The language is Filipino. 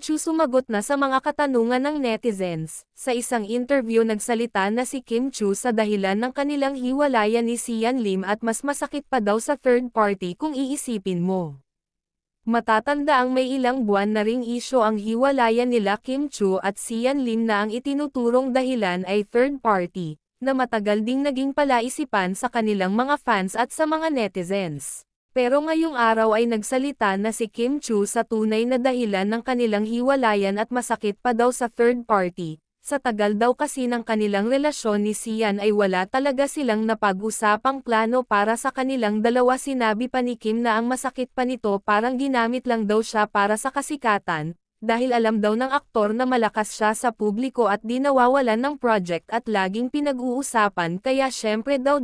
Chu sumagot na sa mga katanungan ng netizens. Sa isang interview nagsalita na si Kim Chu sa dahilan ng kanilang hiwalayan ni Sian Lim at mas masakit pa daw sa third party kung iisipin mo. Matatanda ang may ilang buwan na ring isyo ang hiwalayan nila Kim Chu at Sian Lim na ang itinuturong dahilan ay third party, na matagal ding naging palaisipan sa kanilang mga fans at sa mga netizens. Pero ngayong araw ay nagsalita na si Kim Chu sa tunay na dahilan ng kanilang hiwalayan at masakit pa daw sa third party. Sa tagal daw kasi ng kanilang relasyon ni Sian ay wala talaga silang napag-usapang plano para sa kanilang dalawa. Sinabi pa ni Kim na ang masakit pa nito parang ginamit lang daw siya para sa kasikatan, dahil alam daw ng aktor na malakas siya sa publiko at di nawawalan ng project at laging pinag-uusapan kaya syempre daw